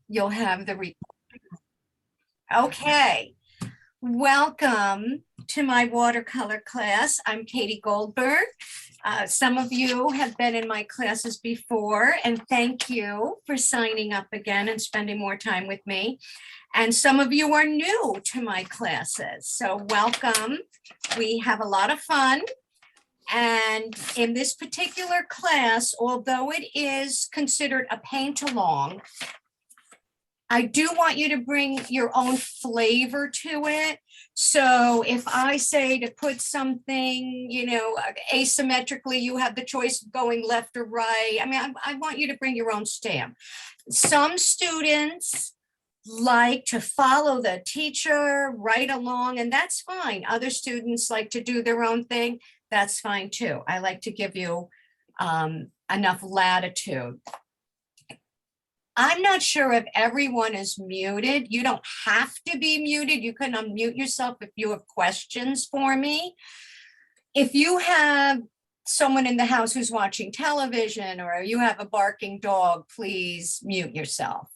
You'll have okay. Welcome to my watercolor class. I'm Katie Goldberg. Some of you have been in my classes before, and thank you for signing up again and spending more time with me. And some of you are new to my classes, so welcome. We have a lot of fun. And in this particular class, although it is considered a paint along, I do want you to bring your own flavor to it. So if I say to put something, asymmetrically, you have the choice of going left or right. I mean, I want you to bring your own stamp. Some students like to follow the teacher right along, and that's fine. Other students like to do their own thing. That's fine too. I like to give you enough latitude. I'm not sure if everyone is muted. You don't have to be muted. You can unmute yourself if you have questions for me. If you have someone in the house who's watching television or you have a barking dog, please mute yourself.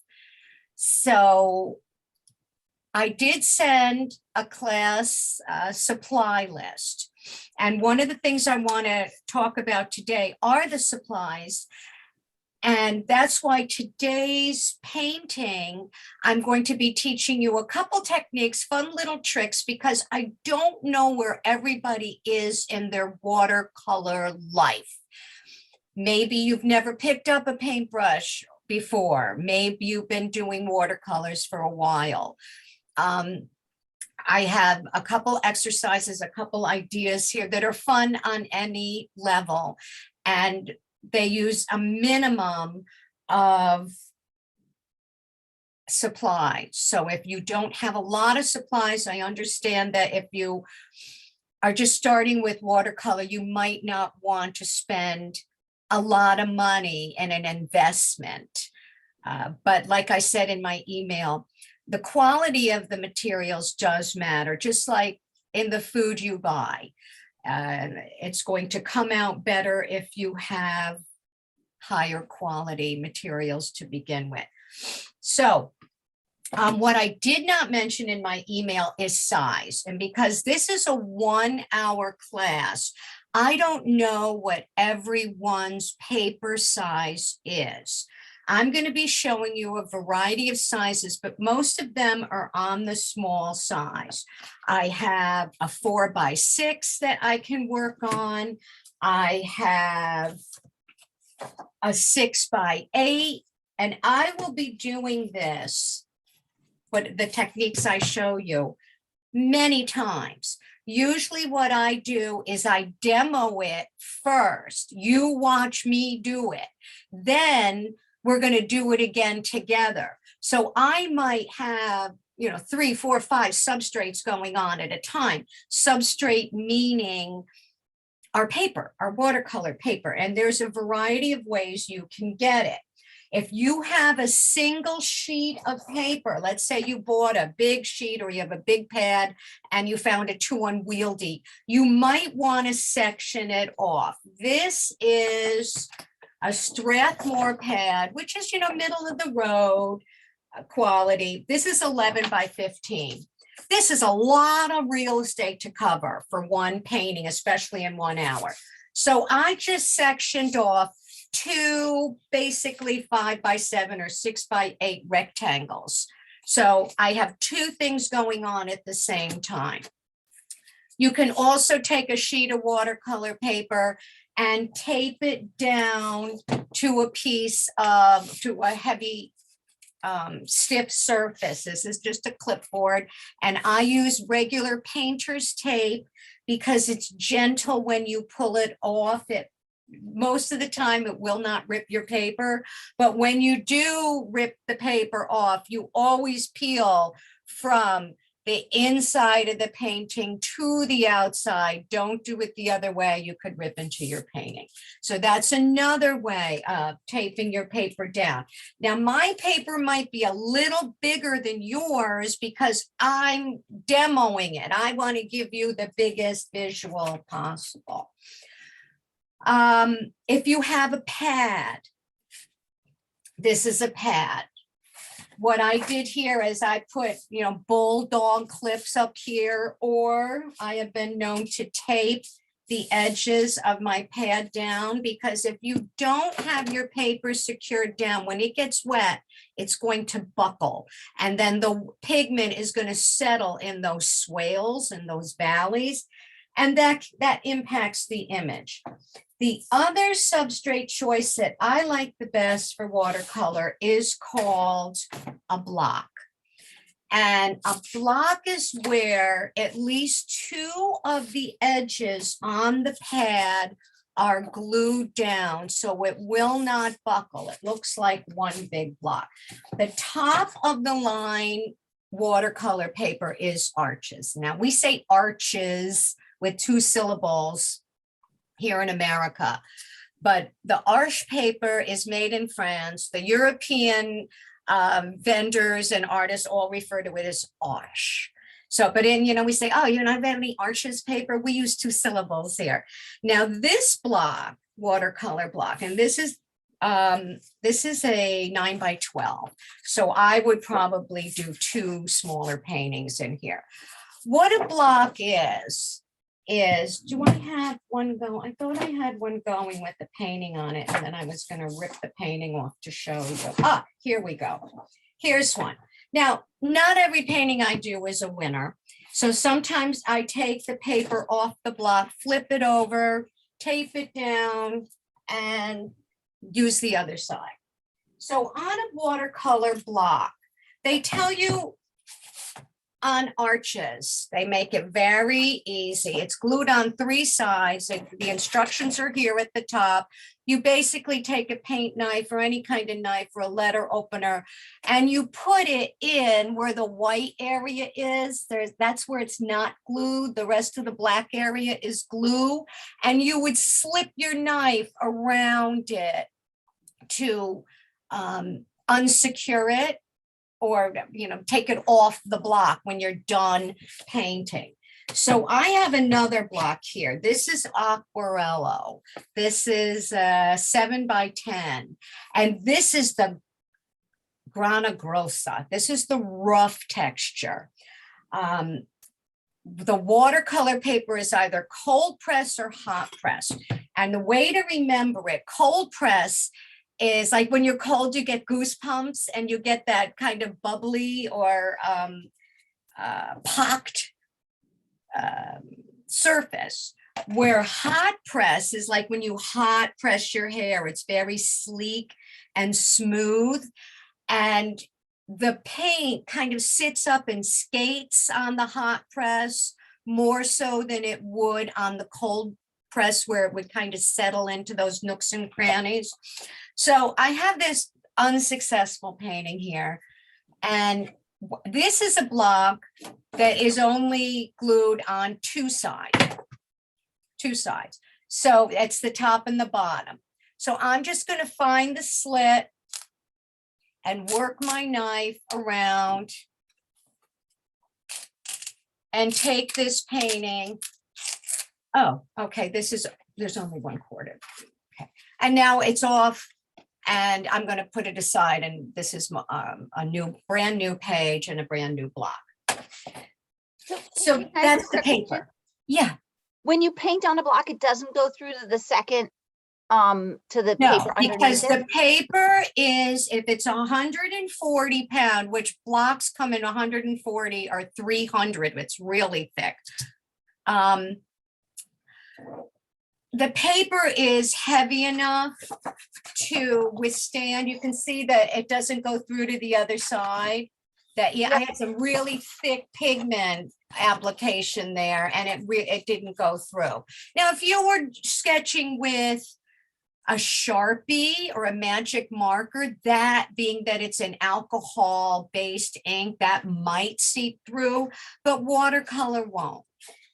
So I did send a class supply list. And one of the things I want to talk about today are the supplies. And that's why today's painting, I'm going to be teaching you a couple techniques, fun little tricks, because I don't know where everybody is in their watercolor life. Maybe you've never picked up a paintbrush before. Maybe you've been doing watercolors for a while. I have a couple exercises, a couple ideas here that are fun on any level. And they use a minimum of supplies. So if you don't have a lot of supplies, I understand that if you are just starting with watercolor, you might not want to spend a lot of money in an investment. But like I said in my email, the quality of the materials does matter, just like in the food you buy. It's going to come out better if you have higher quality materials to begin with. So what I did not mention in my email is size. And because this is a 1 hour class, I don't know what everyone's paper size is. I'm going to be showing you a variety of sizes, but most of them are on the small size. I have a 4x6 that I can work on. I have a 6x8, and I will be doing this, but the techniques I show you many times. Usually what I do is I demo it first. You watch me do it. Then we're going to do it again together. So I might have, 3, 4, 5 substrates going on at a time. Substrate meaning our paper, our watercolor paper. And there's a variety of ways you can get it. If you have a single sheet of paper, let's say you bought a big sheet or you have a big pad and you found it too unwieldy, you might want to section it off. This is a Strathmore pad, which is, middle of the road quality. This is 11x15. This is a lot of real estate to cover for one painting, especially in 1 hour. So I just sectioned off 2 basically 5x7 or 6x8 rectangles. So I have 2 things going on at the same time. You can also take a sheet of watercolor paper and tape it down to a heavy stiff surface. This is just a clipboard, and I use regular painter's tape because it's gentle when you pull it off. Most of the time it will not rip your paper, but when you do rip the paper off, you always peel from the inside of the painting to the outside. Don't do it the other way. You could rip into your painting. So that's another way of taping your paper down. Now, my paper might be a little bigger than yours because I'm demoing it. I want to give you the biggest visual possible. If you have a pad, this is a pad. what I did here is I put, you know, bulldog clips up here, or I have been known to tape the edges of my pad down, because if you don't have your paper secured down, when it gets wet, it's going to buckle. And then the pigment is going to settle in those swales and those valleys. And that impacts the image. The other substrate choice that I like the best for watercolor is called a block. And a block is where at least two of the edges on the pad are glued down, so it will not buckle. It looks like one big block. The top of the line watercolor paper is arches. Now we say arches with two syllables here in America, but the arch paper is made in France. The European vendors and artists all refer to it as arch. So, but in, you know, we say, oh, you don't have any arches paper. We use two syllables here. Now this block, watercolor block, and this is a 9x12. So I would probably do two smaller paintings in here. What a block is, do I have one go? I thought I had one going with the painting on it, and then I was going to rip the painting off to show you. Ah, here we go. Here's one. Now, not every painting I do is a winner. So sometimes I take the paper off the block, flip it over, tape it down, and use the other side. So on a watercolor block, they tell you on arches, they make it very easy. It's glued on three sides. The instructions are here at the top. You basically take a paint knife or any kind of knife or a letter opener, and you put it in where the white area is. That's where it's not glued. The rest of the black area is glue. And you would slip your knife around it to unsecure it, or, you know, take it off the block when you're done painting. So I have another block here. This is Aquarello. This is 7x10. And this is the Grana Grossa. This is the rough texture. The watercolor paper is either cold press or hot press. And the way to remember it, cold press is like when you're cold, you get goosebumps and you get that kind of bubbly or pocked surface, where hot press is like when you hot press your hair. It's very sleek and smooth, and the paint kind of sits up and skates on the hot press more so than it would on the cold press, where it would kind of settle into those nooks and crannies. So I have this unsuccessful painting here, and this is a block that is only glued on two sides. So it's the top and the bottom. So I'm just going to find the slit and work my knife around and take this painting. Oh, okay, there's only one quarter. Okay, and now it's off, and I'm going to put it aside, and this is a brand new page and a brand new block. So that's the paper. Yeah. When you paint on a block, it doesn't go through to the second, to the No, paper because underneath the paper is, if it's 140 pound, which blocks come in 140 or 300, it's really thick. The paper is heavy enough to withstand. You can see that it doesn't go through to the other side. That, yeah, I had some really thick pigment application there, and it didn't go through. Now, if you were sketching with a Sharpie or a magic marker, that being that it's an alcohol-based ink, that might seep through, but watercolor won't.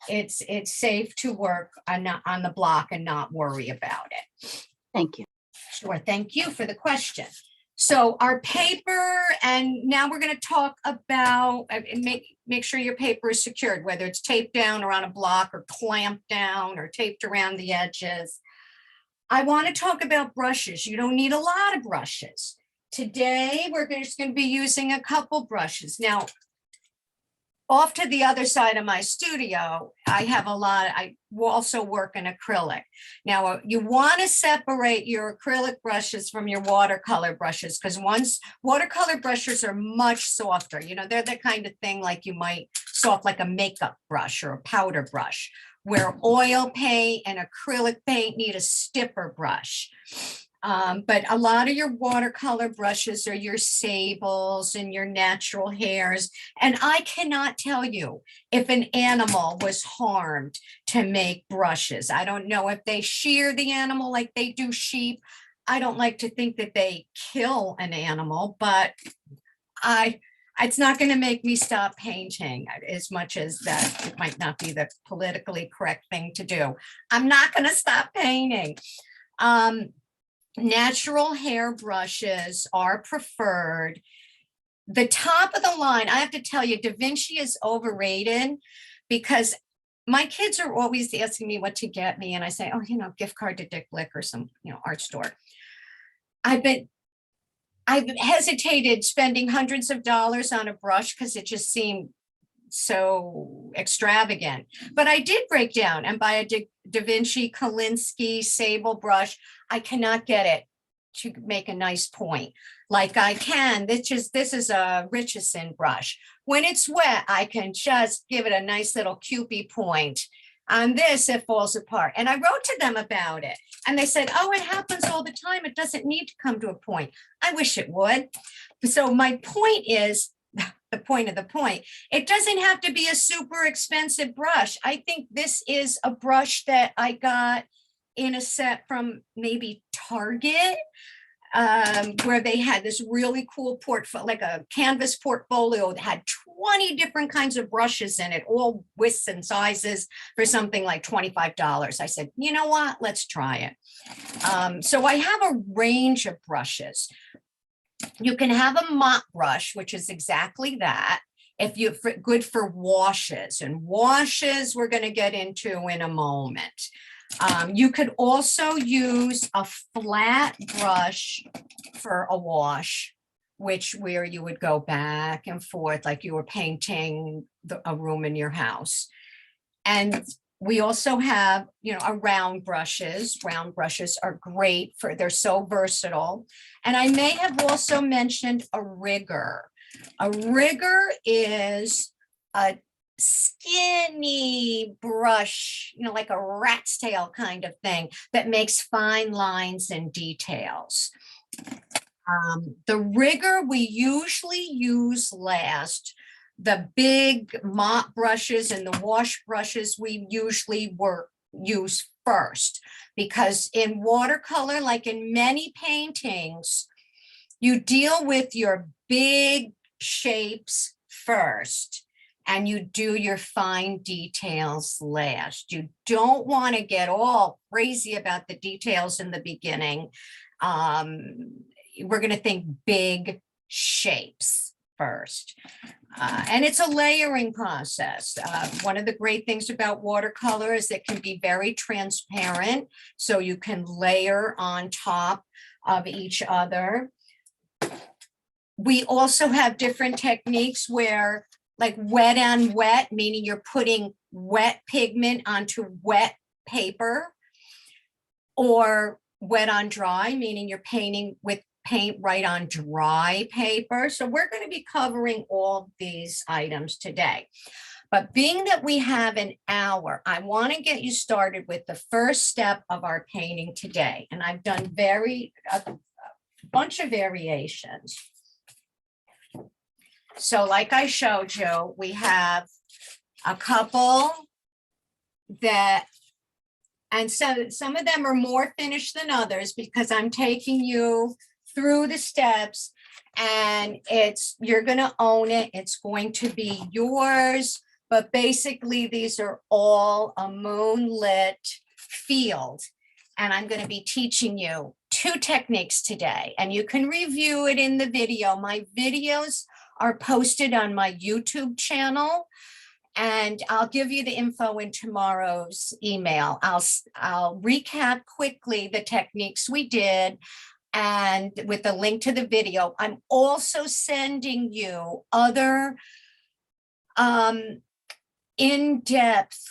It's safe to work on the block and not worry about it. Thank you. Sure, thank you for the question. So our paper, and now we're going to talk about, make sure your paper is secured, whether it's taped down or on a block or clamped down or taped around the edges. I want to talk about brushes. You don't need a lot of brushes. Today, just going to be using a couple brushes. Now, off to the other side of my studio, I have I also work in acrylic. Now, you want to separate your acrylic brushes from your watercolor brushes, because watercolor brushes are much softer. You know, they're the kind of thing like you might soft like a makeup brush or a powder brush, where oil paint and acrylic paint need a stiffer brush. But a lot of your watercolor brushes are your sables and your natural hairs. And I cannot tell you if an animal was harmed to make brushes. I don't know if they shear the animal like they do sheep. I don't like to think that they kill an animal, but it's not going to make me stop painting, as much as that it might not be the politically correct thing to do. I'm not going to stop painting. Natural hair brushes are preferred. The top of the line, I have to tell you, Da Vinci is overrated, because my kids are always asking me what to get me. And I say, oh, gift card to Dick Blick or some, art store. I've hesitated spending hundreds of dollars on a brush because it just seemed so extravagant, but I did break down and buy a Da Vinci Kolinsky sable brush. I cannot get it to make a nice point like I can. This is a Richardson brush. When it's wet, I can just give it a nice little Cupid point. On this, it falls apart. And I wrote to them about it, and they said, oh, it happens all the time. It doesn't need to come to a point. I wish it would. So my point is, the point of the point, it doesn't have to be a super expensive brush. I think this is a brush that I got in a set from maybe Target, where they had this really cool portfolio, like a canvas portfolio that had 20 different kinds of brushes in it, all widths and sizes, for something like $25. I said, you know what, let's try it. So I have a range of brushes. You can have a mop brush, which is exactly that, if you're good for washes, and washes we're going to get into in a moment. You could also use a flat brush for a wash, where you would go back and forth like you were painting a room in your house. And we also have, round brushes. Round brushes are great they're so versatile. And I may have also mentioned a rigger. A rigger is a skinny brush, like a rat's tail kind of thing, that makes fine lines and details. The rigger we usually use last. The big mop brushes and the wash brushes we usually use first, because in watercolor, like in many paintings, you deal with your big shapes first and you do your fine details last. You don't want to get all crazy about the details in the beginning. We're going to think big shapes first. And it's a layering process. One of the great things about watercolor is it can be very transparent, so you can layer on top of each other. We also have different techniques where, like wet on wet, meaning you're putting wet pigment onto wet paper, or wet on dry, meaning you're painting with paint right on dry paper. So we're going to be covering all these items today. But being that we have an hour, I want to get you started with the first step of our painting today. And I've done a bunch of variations. So like I showed you, we have a couple that, and so some of them are more finished than others, because I'm taking you through the steps, and you're going to own it. It's going to be yours. But basically, these are all a moonlit field. And I'm going to be teaching you 2 techniques today, and you can review it in the video. My videos are posted on my YouTube channel, and I'll give you the info in tomorrow's email. I'll recap quickly the techniques we did, and with the link to the video. I'm also sending you other in-depth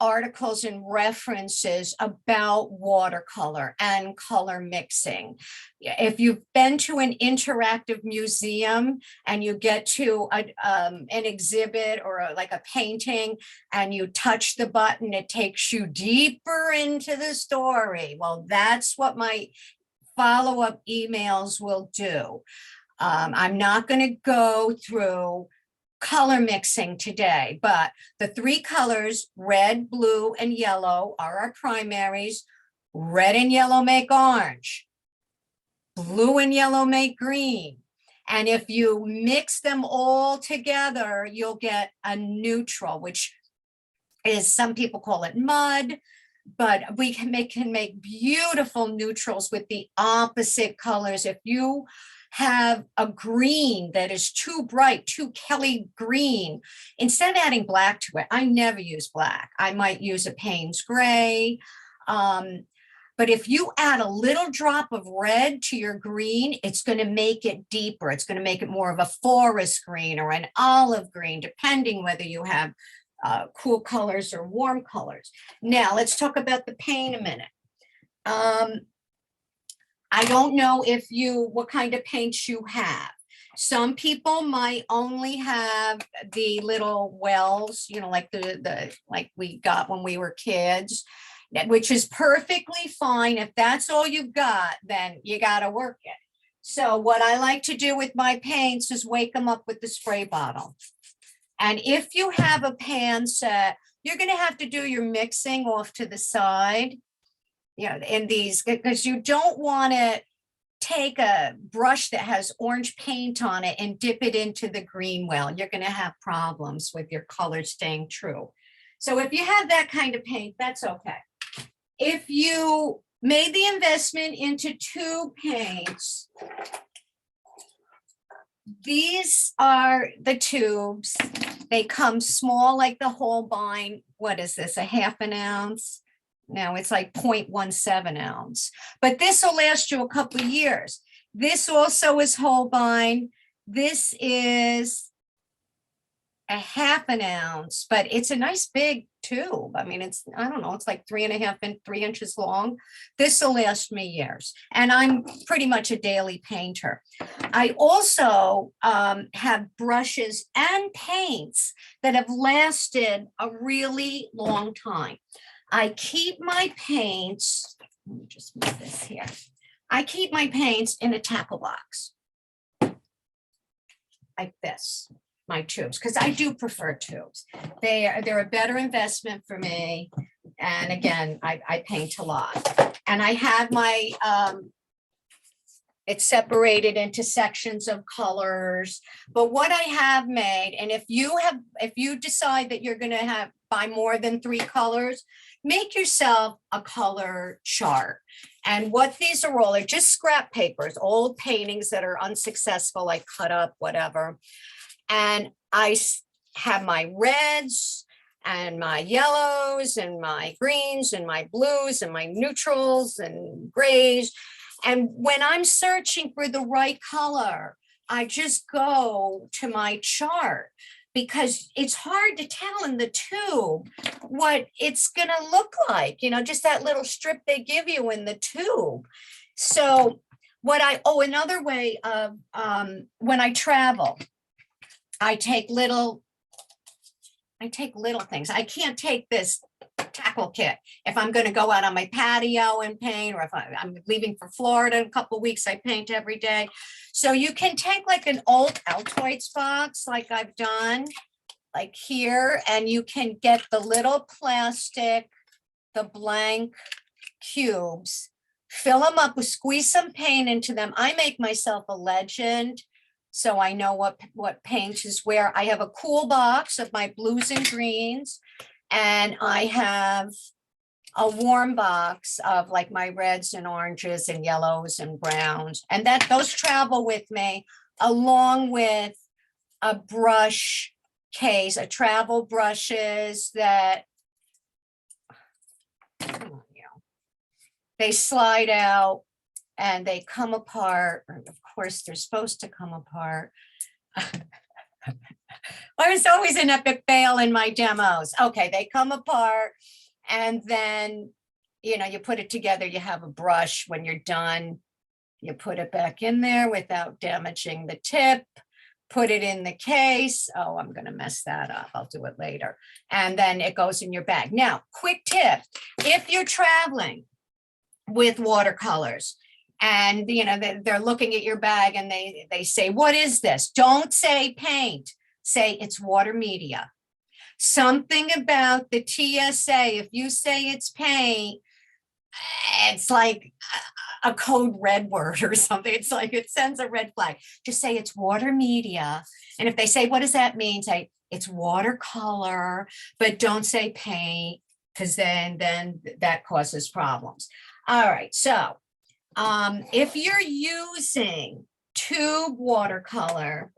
articles and references about watercolor and color mixing. If you've been to an interactive museum and you get to an exhibit or like a painting and you touch the button, it takes you deeper into the story. Well, that's what my follow-up emails will do. I'm not going to go through color mixing today, but the three colors, red, blue, and yellow, are our primaries. Red and yellow make orange. Blue and yellow make green. And if you mix them all together, you'll get a neutral, which is, some people call it mud, but we can make beautiful neutrals with the opposite colors. If you have a green that is too bright, too Kelly green, instead of adding black to it, I never use black. I might use a Payne's gray. But if you add a little drop of red to your green, it's going to make it deeper. It's going to make it more of a forest green or an olive green, depending whether you have cool colors or warm colors. Now let's talk about the paint a minute. I don't know what kind of paints you have. Some people might only have the little wells, like like we got when we were kids, which is perfectly fine. If that's all you've got, then you got to work it. So what I like to do with my paints is wake them up with the spray bottle. And if you have a pan set, you're going to have to do your mixing off to the side. In these, because you don't want to take a brush that has orange paint on it and dip it into the green well. You're going to have problems with your color staying true. So if you have that kind of paint, that's okay. If you made the investment into tube paints, these are the tubes. They come small like the Holbein. What is this, a half an ounce? Now it's like 0.17 ounce, but this will last you a couple of years. This also is Holbein. This is a half an ounce, but it's a nice big tube. I mean, I don't know, it's like 3.5 and 3 inches long. This will last me years. And I'm pretty much a daily painter. I also have brushes and paints that have lasted a really long time. I keep my paints, let me just move this here. I keep my paints in a tackle box like this, my tubes, because I do prefer tubes. They're a better investment for me. And again, I paint a lot. And I have my, it's separated into sections of colors. But what I have made, and if you decide that you're going to buy more than 3 colors, make yourself a color chart. And what these are all are just scrap papers, old paintings that are unsuccessful, I cut up, whatever. And I have my reds and my yellows and my greens and my blues and my neutrals and grays. And when I'm searching for the right color, I just go to my chart, because it's hard to tell in the tube what it's going to look like, just that little strip they give you in the tube. So another way of, when I travel, I take little things. I can't take this tackle kit if I'm going to go out on my patio and paint, or if I'm leaving for Florida in a couple of weeks, I paint every day. So you can take like an old Altoids box, like I've done, like here, and you can get the little plastic, the blank cubes, fill them up, squeeze some paint into them. I make myself a legend, so I know what paint is where. I have a cool box of my blues and greens, and I have a warm box of like my reds and oranges and yellows and browns, and those travel with me, along with a brush case, a travel brushes that they slide out and they come apart. Or of course, they're supposed to come apart. There's always an epic fail in my demos. Okay, they come apart, and then, you know, you put it together, you have a brush. When you're done, you put it back in there without damaging the tip, put it in the case. Oh, I'm gonna mess that up. I'll do it later. And then it goes in your bag. Now, quick tip, if you're traveling with watercolors, and you know they're looking at your bag and they say, what is this? Don't say paint, say it's water media. Something about the TSA, if you say it's paint, it's like a code red word or something. It's like it sends a red flag. Just say it's water media. And if they say, what does that mean? Say it's watercolor, but don't say paint, because then that causes problems. All right, so if you're using tube watercolor,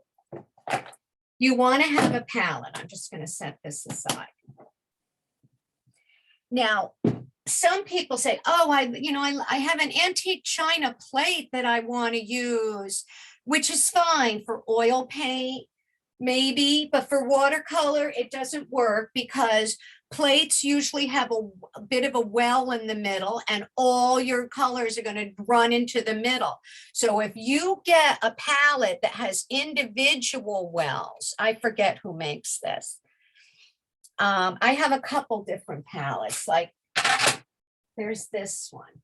you want to have a palette. I'm just going to set this aside. Now, some people say, oh, I have an antique china plate that I want to use, which is fine for oil paint, maybe, but for watercolor, it doesn't work because plates usually have a bit of a well in the middle and all your colors are going to run into the middle. So if you get a palette that has individual wells, I forget who makes this. I have a couple different palettes, like there's this one.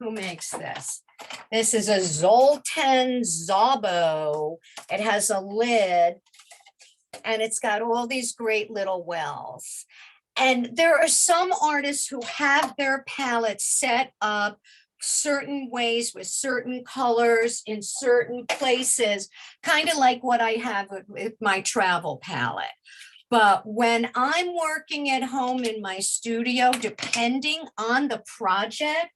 Who makes this? This is a Zoltan Zabo. It has a lid and it's got all these great little wells. And there are some artists who have their palettes set up certain ways with certain colors in certain places, kind of like what I have with my travel palette. But when I'm working at home in my studio, depending on the project,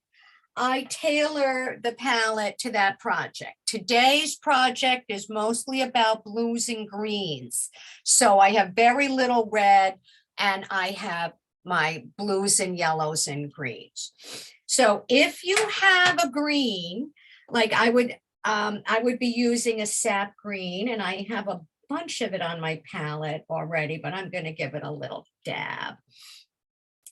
I tailor the palette to that project. Today's project is mostly about blues and greens. So I have very little red and I have my blues and yellows and greens. So if you have a green, like I would be using a sap green, and I have a bunch of it on my palette already, but I'm going to give it a little dab.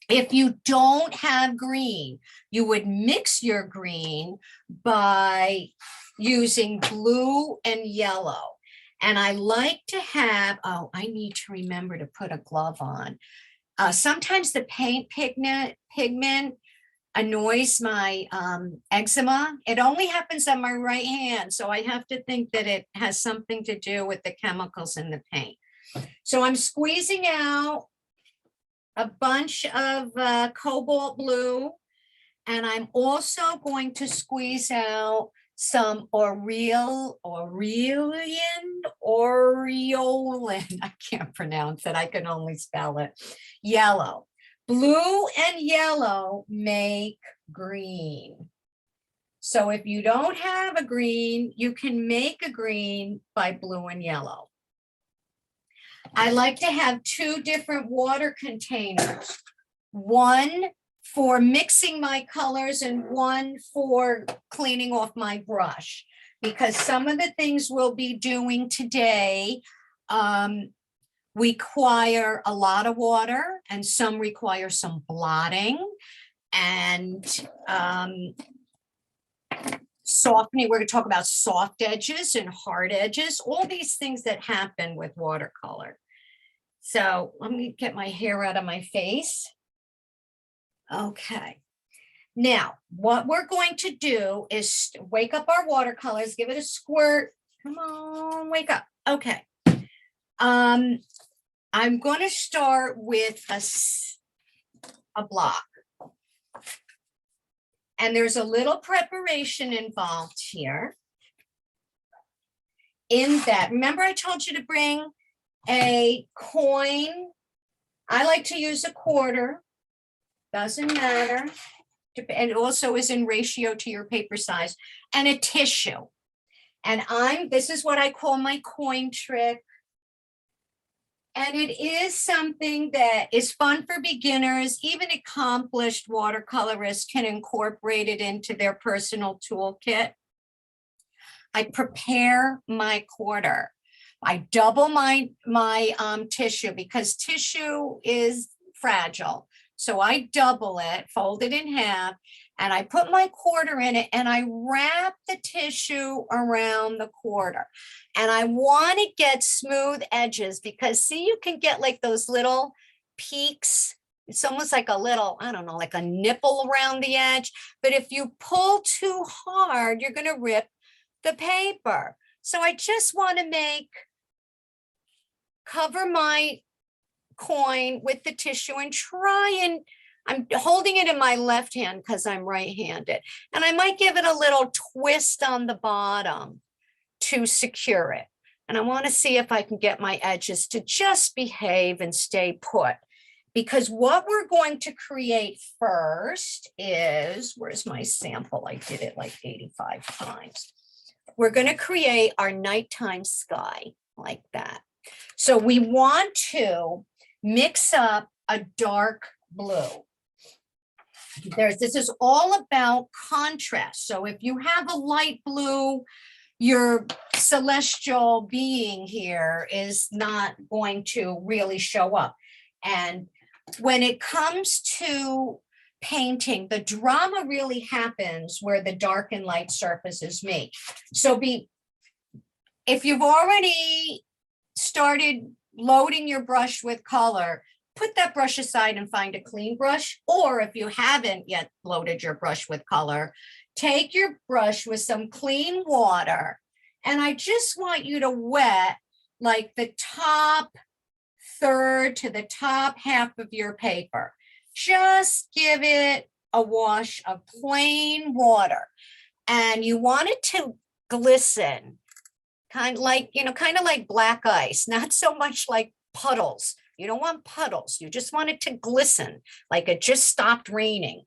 If you don't have green, you would mix your green by using blue and yellow. And I like to have, oh, I need to remember to put a glove on. Sometimes the paint pigment annoys my eczema. It only happens on my right hand, so I have to think that it has something to do with the chemicals in the paint. So I'm squeezing out a bunch of cobalt blue, and I'm also going to squeeze out some Aureolin, I can't pronounce it, I can only spell it, yellow. Blue and yellow make green. So if you don't have a green, you can make a green by blue and yellow. I like to have two different water containers, one for mixing my colors and one for cleaning off my brush, because some of the things we'll be doing today require a lot of water and some require some blotting and softening. We're going to talk about soft edges and hard edges, all these things that happen with watercolor. So let me get my hair out of my face. Okay. Now, what we're going to do is wake up our watercolors, give it a squirt. Come on, wake up. Okay. I'm going to start with a block. And there's a little preparation involved here. In that, remember I told you to bring a coin. I like to use a quarter. Doesn't matter. And it also is in ratio to your paper size, and a tissue. And this is what I call my coin trick. And it is something that is fun for beginners. Even accomplished watercolorists can incorporate it into their personal toolkit. I prepare my quarter. I double my tissue because tissue is fragile. So I double it, fold it in half, and I put my quarter in it and I wrap the tissue around the quarter. And I want to get smooth edges because see, you can get like those little peaks. It's almost like a little, I don't know, like a nipple around the edge. But if you pull too hard, you're going to rip the paper. So I just want to cover my coin with the tissue and try and I'm holding it in my left hand because I'm right-handed. And I might give it a little twist on the bottom to secure it. And I want to see if I can get my edges to just behave and stay put. Because what we're going to create first is, where's my sample? I did it like 85 times. We're going to create our nighttime sky like that. So we want to mix up a dark blue. This is all about contrast. So if you have a light blue, your celestial being here is not going to really show up. And when it comes to painting, the drama really happens where the dark and light surfaces meet. So if you've already started loading your brush with color, put that brush aside and find a clean brush. Or if you haven't yet loaded your brush with color, take your brush with some clean water. And I just want you to wet like the top third to the top half of your paper. Just give it a wash of plain water. And you want it to glisten, kind of like black ice, not so much like puddles. You don't want puddles. You just want it to glisten like it just stopped raining.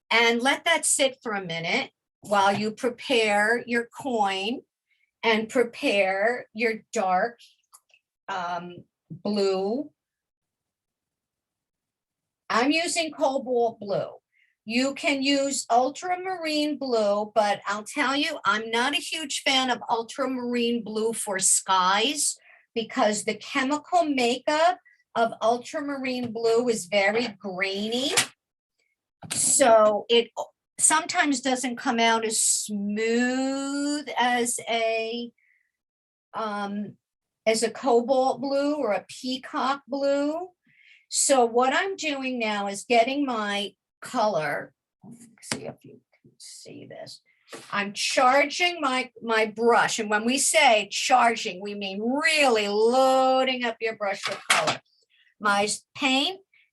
And let that sit for a minute while you prepare your coin and prepare your dark blue. I'm using cobalt blue. You can use ultramarine blue, but I'll tell you, I'm not a huge fan of ultramarine blue for skies because the chemical makeup of ultramarine blue is very grainy. So it sometimes doesn't come out as smooth as a cobalt blue or a peacock blue. So what I'm doing now is getting my color. Let's see if you can see this. I'm charging my brush. And when we say charging, we mean really loading up your brush with color. My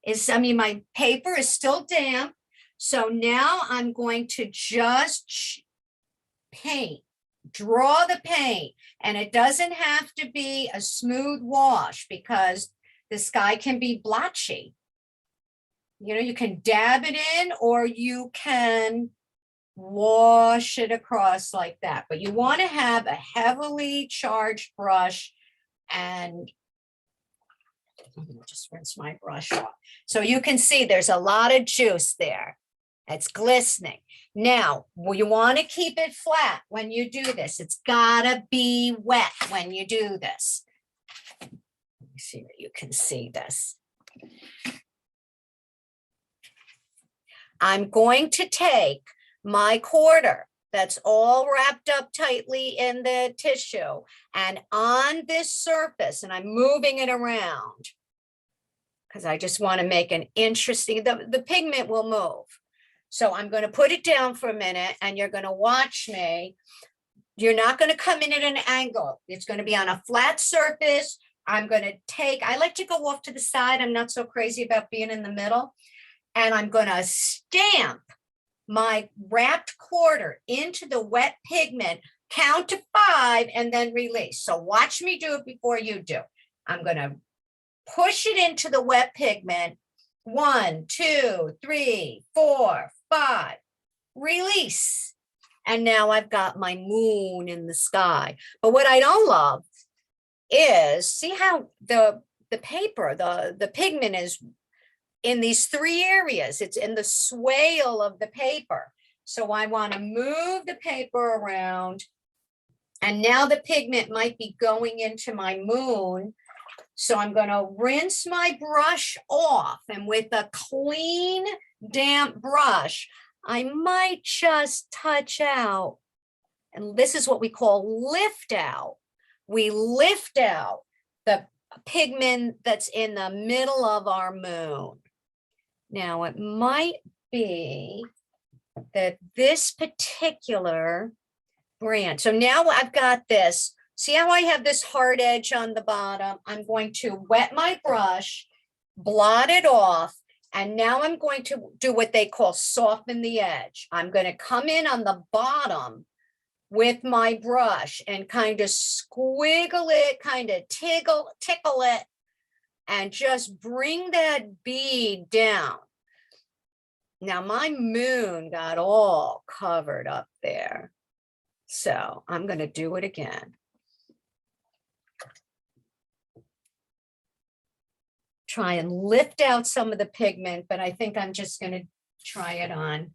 my paper is still damp. So now I'm going to just paint, draw the paint. And it doesn't have to be a smooth wash because the sky can be blotchy. You know, you can dab it in or you can wash it across like that. But you want to have a heavily charged brush and just rinse my brush off. So you can see there's a lot of juice there. It's glistening. Now, you want to keep it flat when you do this. It's gotta be wet when you do this. Let me see if you can see this. I'm going to take my quarter that's all wrapped up tightly in the tissue and on this surface, and I'm moving it around because I just want to make an interesting, the pigment will move. So I'm going to put it down for a minute and you're going to watch me. You're not going to come in at an angle. It's going to be on a flat surface. I'm going to I like to go off to the side. I'm not so crazy about being in the middle. And I'm going to stamp my wrapped quarter into the wet pigment, count to 5, and then release. So watch me do it before you do. I'm going to push it into the wet pigment. 1, 2, 3, 4, 5. Release. And now I've got my moon in the sky. But what I don't love is, see how the paper, the pigment is in these three areas. It's in the swale of the paper. So I want to move the paper around. And now the pigment might be going into my moon. So I'm going to rinse my brush off, and with a clean, damp brush, I might just touch out. And this is what we call lift out. We lift out the pigment that's in the middle of our moon. Now it might be that this particular brand. So now I've got this. See how I have this hard edge on the bottom? I'm going to wet my brush, blot it off, and now I'm going to do what they call soften the edge. I'm going to come in on the bottom with my brush and kind of squiggle it, kind of tickle it, and just bring that bead down. Now my moon got all covered up there. So I'm going to do it again. Try and lift out some of the pigment, but I think I'm just going to try it on.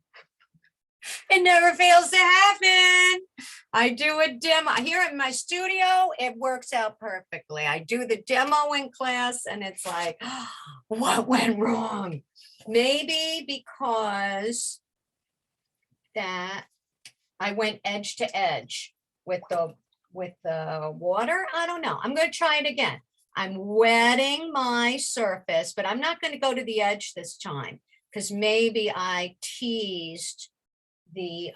It never fails to happen. I do a demo here in my studio. It works out perfectly. I do the demo in class and it's like, oh, what went wrong? Maybe because that I went edge to edge with the water. I don't know. I'm going to try it again. I'm wetting my surface, but I'm not going to go to the edge this time because maybe I teased the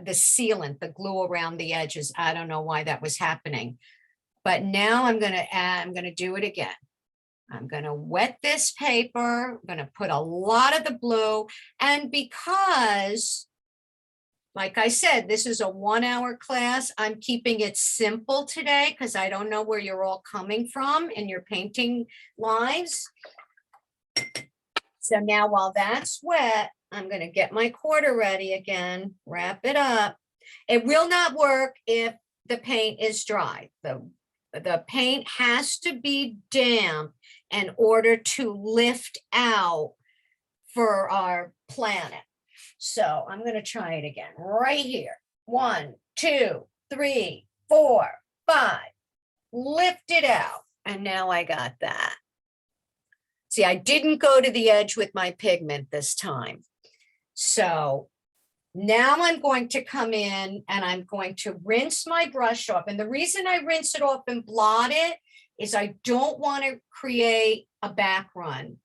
sealant, the glue around the edges. I don't know why that was happening, but now I'm going to do it again. I'm going to wet this paper. I'm going to put a lot of the blue, and because, like I said, this is a 1-hour class. I'm keeping it simple today because I don't know where you're all coming from in your painting lives. So now while that's wet, I'm going to get my quarter ready again, wrap it up. It will not work if the paint is dry. The paint has to be damp in order to lift out for our planet. So I'm going to try it again right here. 1, 2, 3, 4, 5. Lift it out. And now I got that. See, I didn't go to the edge with my pigment this time. So now I'm going to come in and I'm going to rinse my brush off. And the reason I rinse it off and blot it is I don't want to create a back run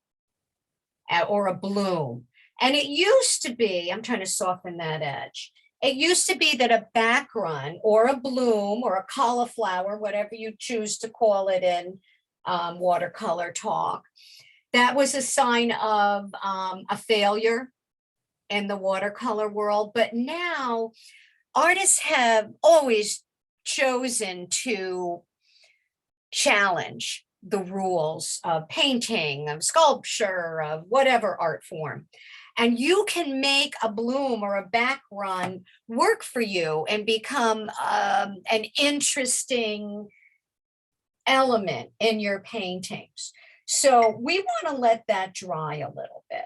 or a bloom. And it used to be, I'm trying to soften that edge. It used to be that a back run or a bloom or a cauliflower, whatever you choose to call it in watercolor talk, that was a sign of a failure in the watercolor world. But now artists have always chosen to challenge the rules of painting, of sculpture, of whatever art form. And you can make a bloom or a back run work for you and become an interesting element in your paintings. So we want to let that dry a little bit.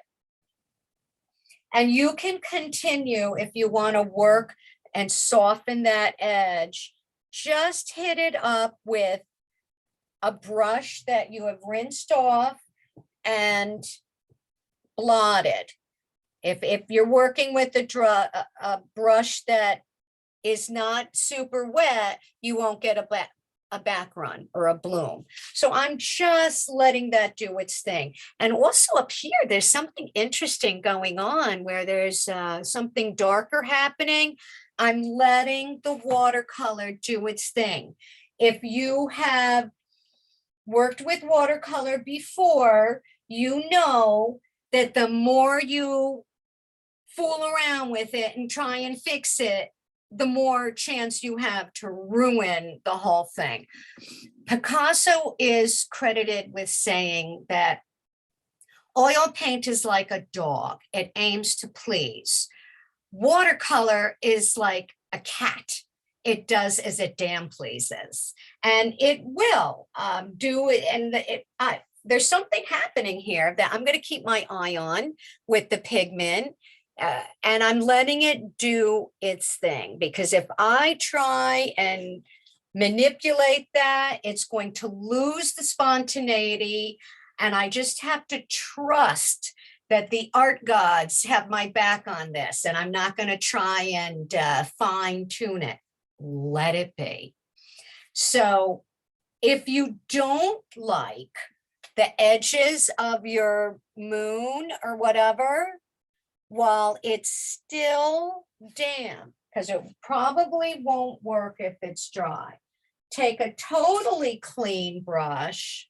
And you can continue if you want to work and soften that edge. Just hit it up with a brush that you have rinsed off and blotted. If you're working with a brush that is not super wet, you won't get a back run or a bloom. So I'm just letting that do its thing. And also up here, there's something interesting going on where there's something darker happening. I'm letting the watercolor do its thing. If you have worked with watercolor before, you know that the more you fool around with it and try and fix it, the more chance you have to ruin the whole thing. Picasso is credited with saying that oil paint is like a dog. It aims to please. Watercolor is like a cat. it does as it damn pleases. And it will do it. And there's something happening here that I'm going to keep my eye on with the pigment. And I'm letting it do its thing, because if I try and manipulate that, it's going to lose the spontaneity. And I just have to trust that the art gods have my back on this, and I'm not going to try and fine tune it. Let it be. So if you don't like the edges of your moon or whatever, while it's still damp, because it probably won't work if it's dry, take a totally clean brush,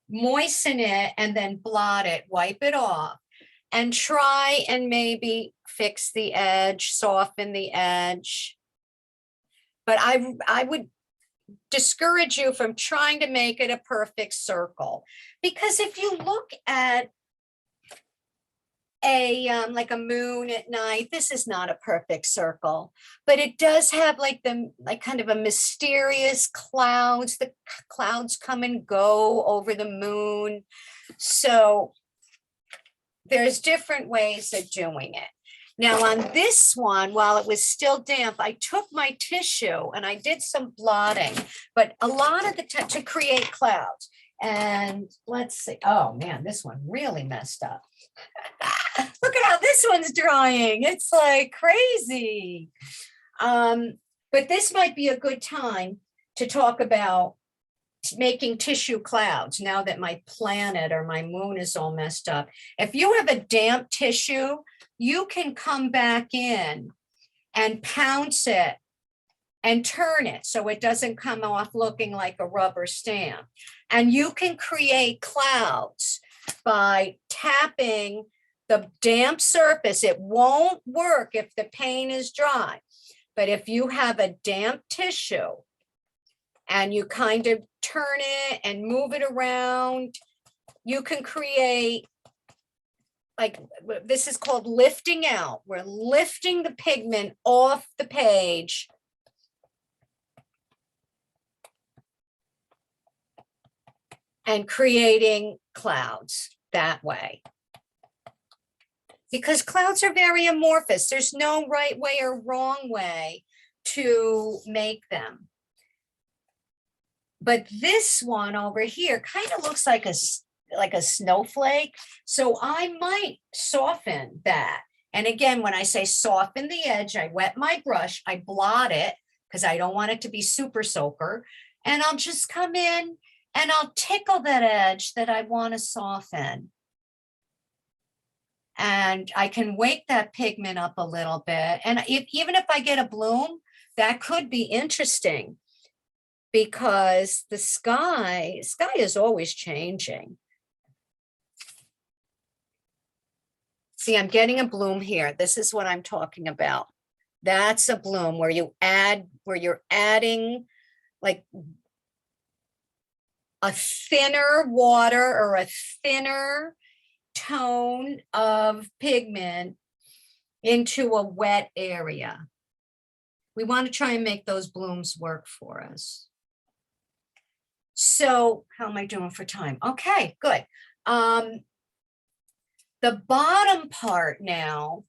moisten it, and then blot it, wipe it off, and try and maybe fix the edge, soften the edge. But I would discourage you from trying to make it a perfect circle, because if you look at like a moon at night, this is not a perfect circle, but it does have like kind of a mysterious clouds. The clouds come and go over the moon. So there's different ways of doing it. Now on this one, while it was still damp, I took my tissue and I did some blotting, but a lot of the time to create clouds. And let's see, oh man, this one really messed up. Look at how this one's drying. It's like crazy. But this might be a good time to talk about making tissue clouds now that my planet or my moon is all messed up. If you have a damp tissue, you can come back in and pounce it and turn it so it doesn't come off looking like a rubber stamp. And you can create clouds by tapping the damp surface. It won't work if the paint is dry, but if you have a damp tissue and you kind of turn it and move it around, you can create, like, this is called lifting out. We're lifting the pigment off the page and creating clouds that way. Because clouds are very amorphous. There's no right way or wrong way to make them. But this one over here kind of looks like a snowflake. So I might soften that. And again, when I say soften the edge, I wet my brush, I blot it because I don't want it to be super soaker. And I'll just come in and I'll tickle that edge that I want to soften. And I can wake that pigment up a little bit. And even if I get a bloom, that could be interesting, because the sky is always changing. See, I'm getting a bloom here. This is what I'm talking about. That's a bloom where you're adding like a thinner water or a thinner tone of pigment into a wet area. We want to try and make those blooms work for us. So how am I doing for time? Okay, good. The bottom part now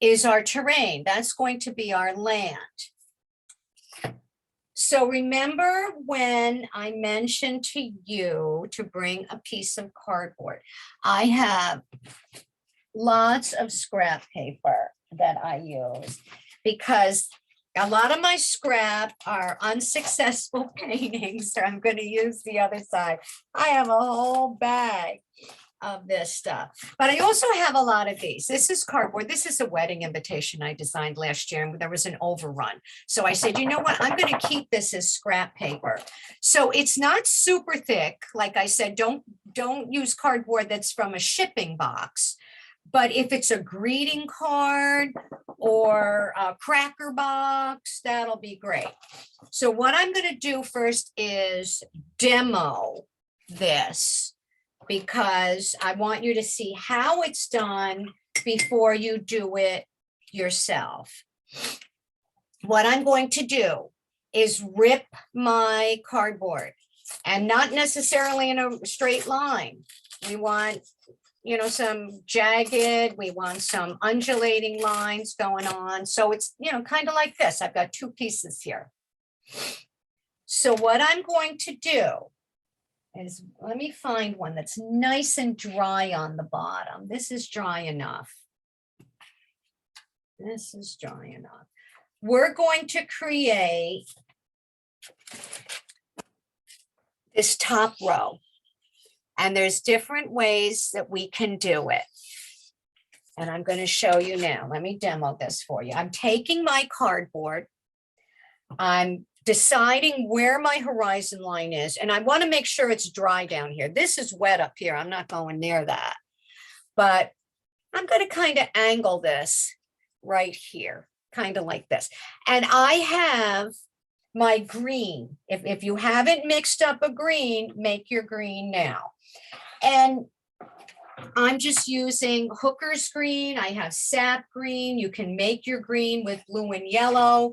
is our terrain. That's going to be our land. So remember when I mentioned to you to bring a piece of cardboard? I have lots of scrap paper that I use because a lot of my scrap are unsuccessful paintings. So I'm going to use the other side. I have a whole bag of this stuff, but I also have a lot of these. This is cardboard. This is a wedding invitation I designed last year, and there was an overrun. So I said, you know what, I'm going to keep this as scrap paper. So it's not super thick. Like I said, don't use cardboard that's from a shipping box. But if it's a greeting card or a cracker box, that'll be great. So what I'm going to do first is demo this, because I want you to see how it's done before you do it yourself. what I'm going to do is rip my cardboard, and not necessarily in a straight line. We want, some jagged, we want some undulating lines going on. So it's, kind of like this. I've got two pieces here. So what I'm going to do is, let me find one that's nice and dry on the bottom. This is dry enough. This is dry enough. We're going to create this top row. And there's different ways that we can do it. And I'm going to show you now. Let me demo this for you. I'm taking my cardboard. I'm deciding where my horizon line is. And I want to make sure it's dry down here. This is wet up here. I'm not going near that. But I'm going to kind of angle this right here, kind of like this. And I have my green. If you haven't mixed up a green, make your green now. And I'm just using Hooker's green. I have sap green. You can make your green with blue and yellow.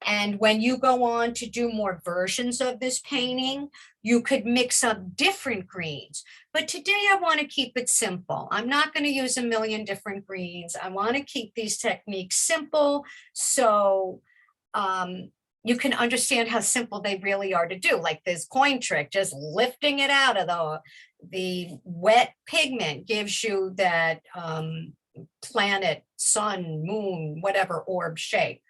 And when you go on to do more versions of this painting, you could mix up different greens. But today I want to keep it simple. I'm not going to use a million different greens. I want to keep these techniques simple. So you can understand how simple they really are to do. Like this coin trick, just lifting it out of the wet pigment gives you that planet, sun, moon, whatever orb shape.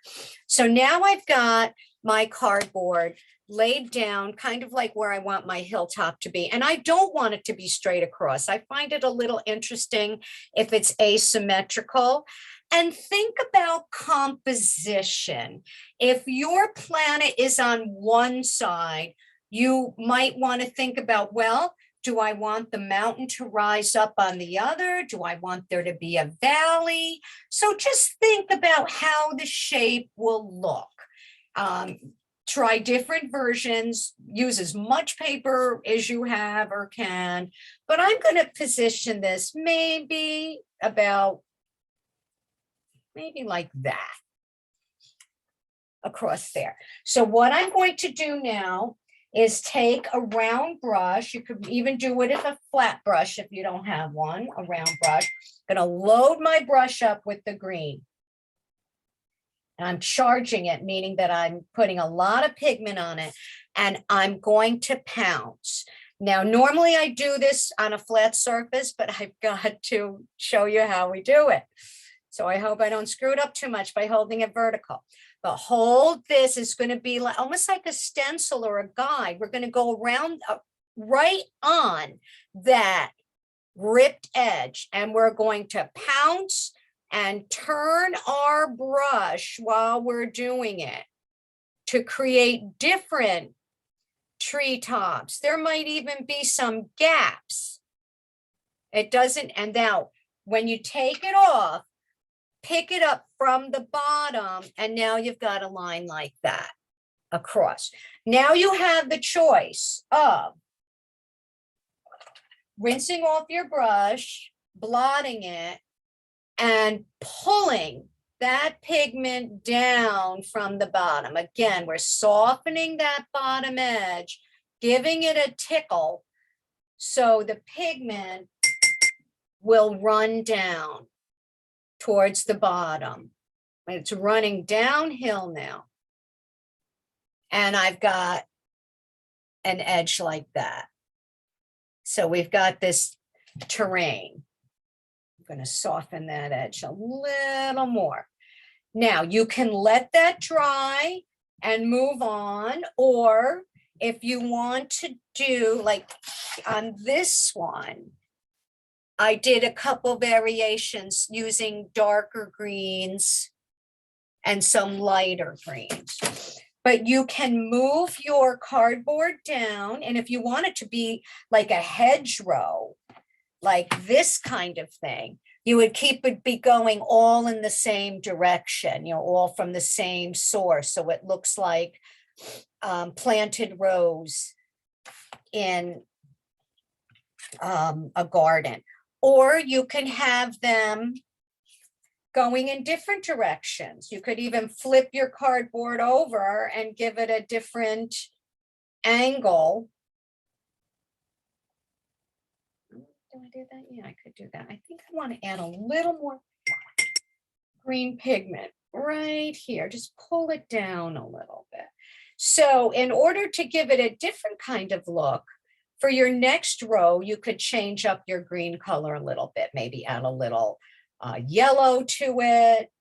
So now I've got my cardboard laid down kind of like where I want my hilltop to be. And I don't want it to be straight across. I find it a little interesting if it's asymmetrical. And think about composition. If your planet is on one side, you might want to think about, well, do I want the mountain to rise up on the other? Do I want there to be a valley? So just think about how the shape will look. Try different versions, use as much paper as you have or can, but I'm going to position this maybe like that across there. So what I'm going to do now is take a round brush. You could even do it with a flat brush if you don't have one, a round brush. I'm going to load my brush up with the green. And I'm charging it, meaning that I'm putting a lot of pigment on it, and I'm going to pounce. Now, normally I do this on a flat surface, but I've got to show you how we do it. So I hope I don't screw it up too much by holding it vertical. But hold this is going to be like almost like a stencil or a guide. We're going to go around right on that ripped edge, and we're going to pounce and turn our brush while we're doing it to create different treetops. There might even be some gaps. It doesn't, and now when you take it off, pick it up from the bottom, and now you've got a line like that across. Now you have the choice of rinsing off your brush, blotting it, and pulling that pigment down from the bottom. Again, we're softening that bottom edge, giving it a tickle so the pigment will run down towards the bottom. It's running downhill now. And I've got an edge like that. So we've got this terrain. I'm going to soften that edge a little more. Now you can let that dry and move on, or if you want to do like on this one, I did a couple variations using darker greens and some lighter greens. But you can move your cardboard down, and if you want it to be like a hedgerow, like this kind of thing, you would keep it be going all in the same direction, all from the same source. So it looks like planted rows in a garden. Or you can have them going in different directions. You could even flip your cardboard over and give it a different angle. Do I do that? Yeah, I could do that. I think I want to add a little more green pigment right here. Just pull it down a little bit. So in order to give it a different kind of look, for your next row, you could change up your green color a little bit, maybe add a little yellow to it,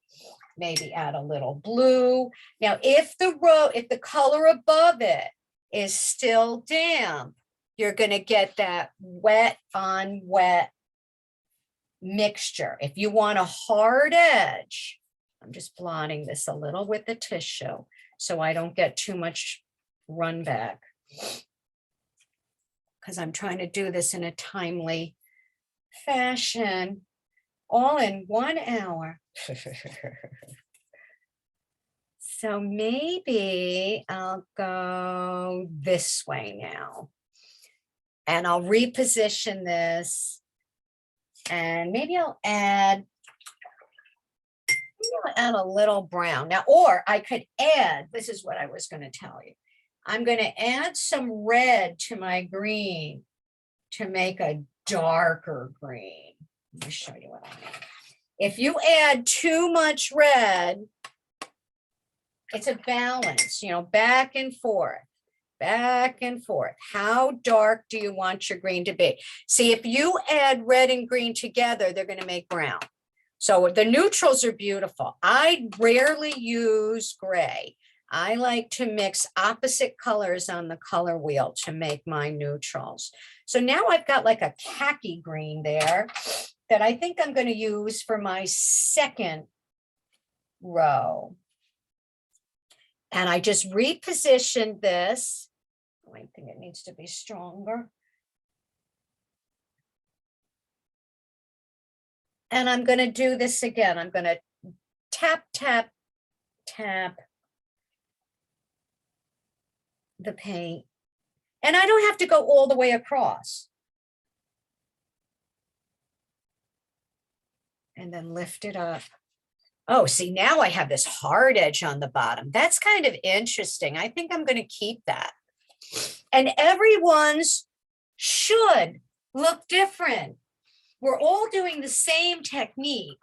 maybe add a little blue. Now, if the color above it is still damp, you're going to get that wet on wet mixture. If you want a hard edge, I'm just blotting this a little with the tissue so I don't get too much run back, because I'm trying to do this in a timely fashion, all in 1 hour. So maybe I'll go this way now. And I'll reposition this. And maybe I'll add a little brown. Now, or I could add, this is what I was going to tell you. I'm going to add some red to my green to make a darker green. Let me show you what I mean. If you add too much red, it's a balance, back and forth, back and forth. How dark do you want your green to be? See, if you add red and green together, they're going to make brown. So the neutrals are beautiful. I rarely use gray. I like to mix opposite colors on the color wheel to make my neutrals. So now I've got like a khaki green there that I think I'm going to use for my second row. And I just repositioned this. Oh, I think it needs to be stronger. And I'm going to do this again. I'm going to tap, tap, tap the paint. And I don't have to go all the way across. And then lift it up. Oh, see, now I have this hard edge on the bottom. That's kind of interesting. I think I'm going to keep that. And everyone's should look different. We're all doing the same technique,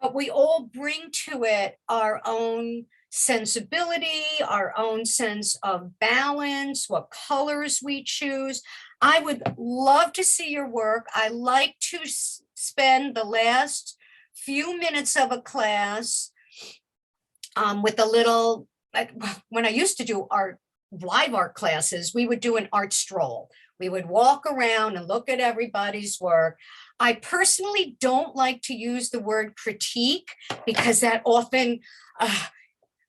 but we all bring to it our own sensibility, our own sense of balance, what colors we choose. I would love to see your work. I like to spend the last few minutes of a class with a little, when I used to do live art classes, we would do an art stroll. We would walk around and look at everybody's work. I personally don't like to use the word critique because that often,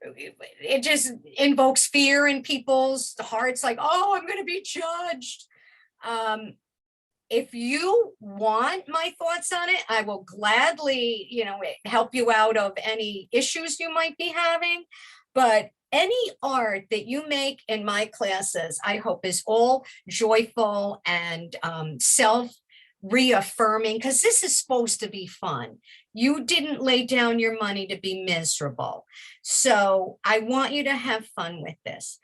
it just invokes fear in people's hearts, like, oh, I'm going to be judged. If you want my thoughts on it, I will gladly, help you out of any issues you might be having. But any art that you make in my classes, I hope is all joyful and self-reaffirming, because this is supposed to be fun. You didn't lay down your money to be miserable. So I want you to have fun with this.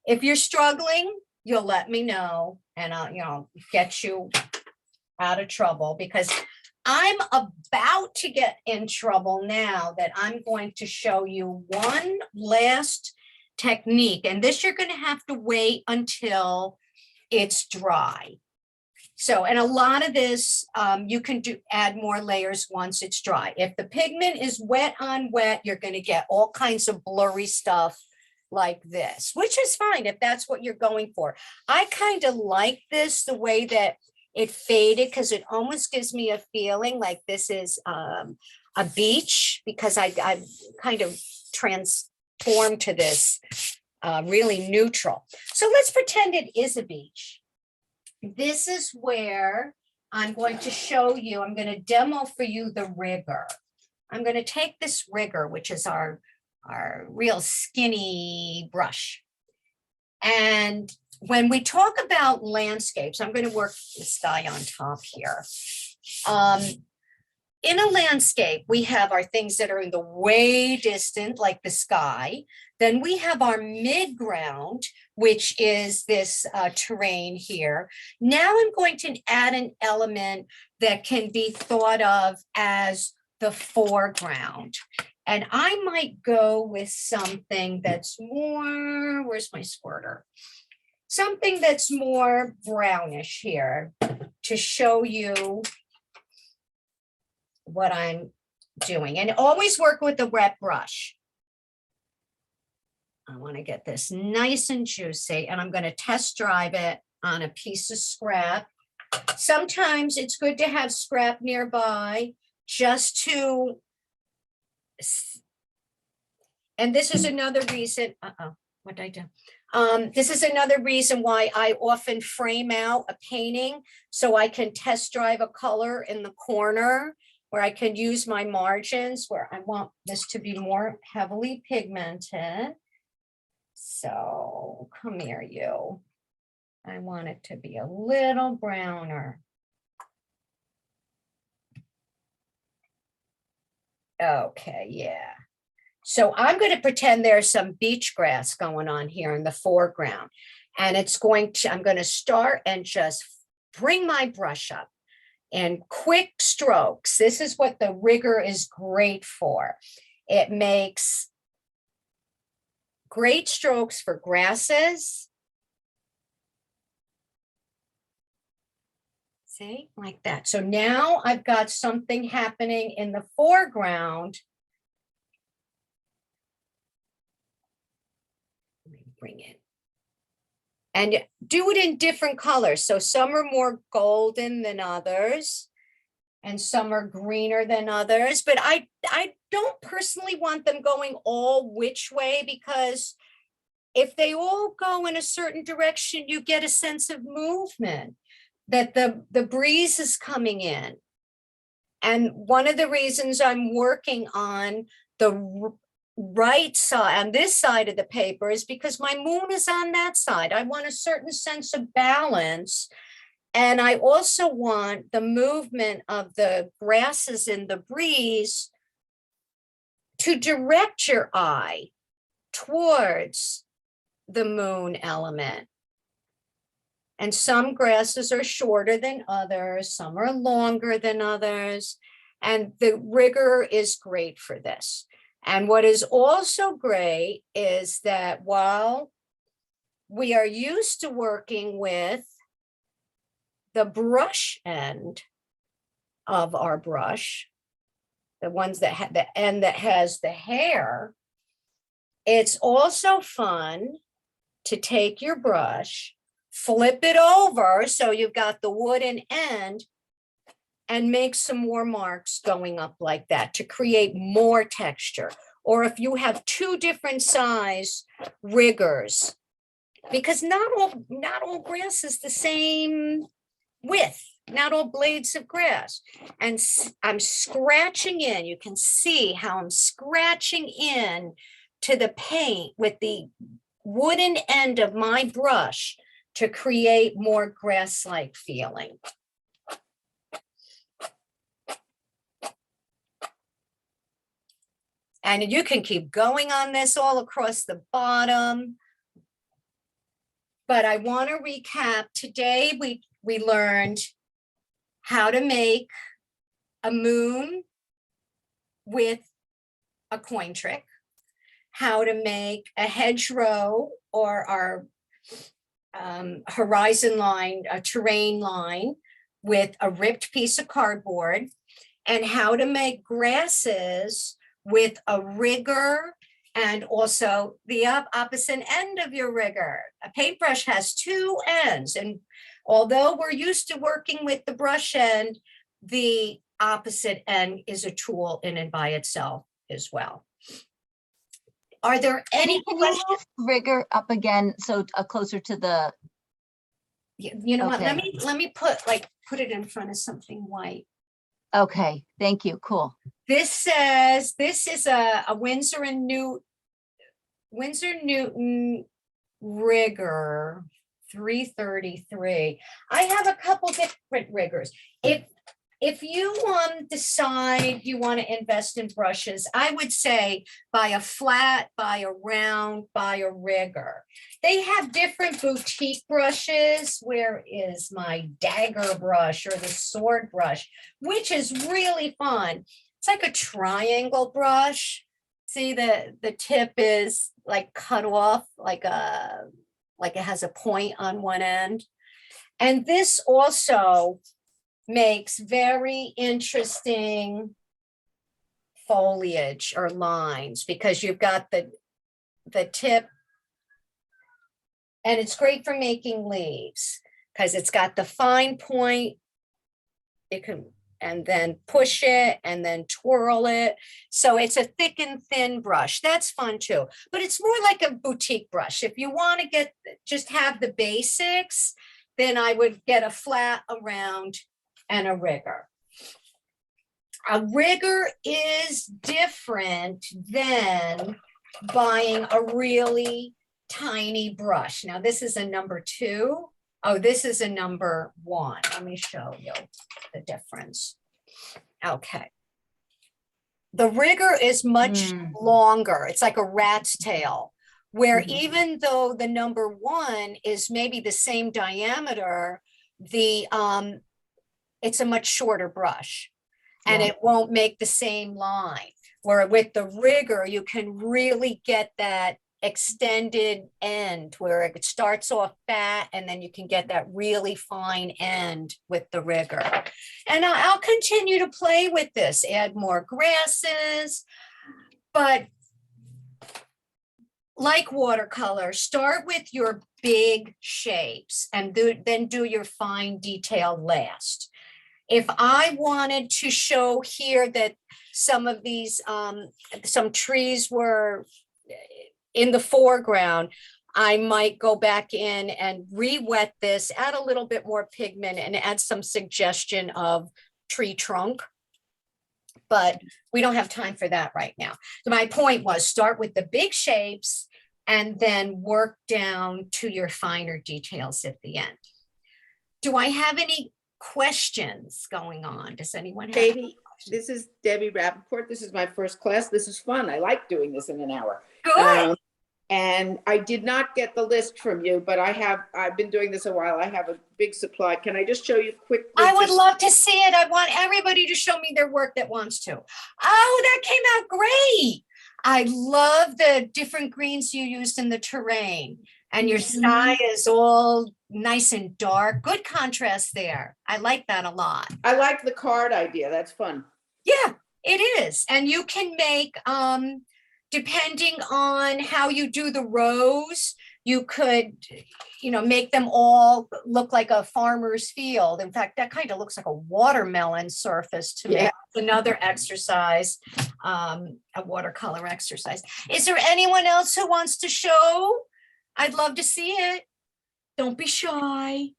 If you're struggling, you'll let me know and I'll, get you out of trouble, because I'm about to get in trouble now that I'm going to show you one last technique. And this you're going to have to wait until it's dry. So, and a lot of this, you can add more layers once it's dry. If the pigment is wet on wet, you're going to get all kinds of blurry stuff like this, which is fine if that's what you're going for. I kind of like this, the way that it faded, because it almost gives me a feeling like this is a beach, because I kind of transformed to this really neutral. So let's pretend it is a beach. This is where I'm going to show you, I'm going to demo for you the rigger. I'm going to take this rigger, which is our real skinny brush. And when we talk about landscapes, I'm going to work this guy on top here. in a landscape, we have our things that are in the way distant, like the sky. Then we have our mid-ground, which is this terrain here. Now I'm going to add an element that can be thought of as the foreground. And I might go with something that's more, where's my squirter? Something that's more brownish here to show you what I'm doing. And always work with the wet brush. I want to get this nice and juicy, and I'm going to test drive it on a piece of scrap. Sometimes it's good to have scrap nearby just to, and this is another reason, what did I do? This is another reason why I often frame out a painting so I can test drive a color in the corner where I can use my margins where I want this to be more heavily pigmented. So come here, you. I want it to be a little browner. Okay, yeah. So I'm going to pretend there's some beach grass going on here in the foreground. And it's going to, I'm going to start and just bring my brush up in quick strokes. This is what the rigger is great for. It makes great strokes for grasses. See, like that. So now I've got something happening in the foreground. Let me bring it. And do it in different colors. So some are more golden than others, and some are greener than others. But I don't personally want them going all which way, because if they all go in a certain direction, you get a sense of movement, that the breeze is coming in. And one of the reasons I'm working on the right side, on this side of the paper, is because my moon is on that side. I want a certain sense of balance. And I also want the movement of the grasses in the breeze to direct your eye towards the moon element. And some grasses are shorter than others, some are longer than others, and the rigger is great for this. And what is also great is that while we are used to working with the brush end of our brush, the ones that have the end that has the hair, it's also fun to take your brush, flip it over so you've got the wooden end, and make some more marks going up like that to create more texture. Or if you have two different size riggers, because not all grass is the same width, not all blades of grass. And I'm scratching in, you can see how I'm scratching in to the paint with the wooden end of my brush to create more grass-like feeling. And you can keep going on this all across the bottom. But I want to recap. Today we learned how to make a moon with a coin trick, how to make a hedgerow or our horizon line, a terrain line with a ripped piece of cardboard, and how to make grasses with a rigger and also the opposite end of your rigger. A paintbrush has two ends, and although we're used to working with the brush end, the opposite end is a tool in and by itself as well. Are there any Can you questions? move rigger up again so closer to the, You know what, Okay. let me put it in front of something white. okay, thank you, cool. This says, this is a Winsor Newton rigger 333. I have a couple different riggers. If if you decide you want to invest in brushes, I would say buy a flat, buy a round, buy a rigger. They have different boutique brushes. Where is my dagger brush or the sword brush, which is really fun. It's like a triangle brush. See, the tip is like cut off, like it has a point on one end. And this also makes very interesting foliage or lines because you've got the tip, and it's great for making leaves because it's got the fine point. It can, and then push it and then twirl it. So it's a thick and thin brush. That's fun too, but it's more like a boutique brush. If you want to just have the basics, then I would get a flat, a round, and a rigger. A rigger is different than buying a really tiny brush. Now this is a number 2. Oh, this is a number 1. Let me show you the difference. Okay. The rigger is much longer. It's like a rat's tail, where even though the number 1 is maybe the same diameter, it's a much shorter brush and it won't make the same line. Where with the rigger, you can really get that extended end where it starts off fat and then you can get that really fine end with the rigger. And I'll continue to play with this, add more grasses, but like watercolor, start with your big shapes and then do your fine detail last. If I wanted to show here that some of these, some trees were in the foreground, I might go back in and re-wet this, add a little bit more pigment and add some suggestion of tree trunk. But we don't have time for that right now. So my point was start with the big shapes and then work down to your finer details at the end. Do I have any questions going on? Does anyone have Katie, this is Debbie Rappaport. This is my first class. This is fun. I like doing this in an hour. Good. And I did not get the list from you, but I've been doing this a while. I have a big supply. Can I just show you quickly? I would love to see it. I want everybody to show me their work that wants to. Oh, that came out great. I love the different greens you used in the terrain, and your sky is all nice and dark. Good contrast there. I like that a lot. I like the card idea. That's fun. Yeah, it is. And you can make, depending on how you do the rows, you could, make them all look like a farmer's field. In fact, that kind of looks like a watermelon surface to me. Yeah. Another exercise, a watercolor exercise. Is there anyone else who wants to show? I'd love to see it. Don't be shy.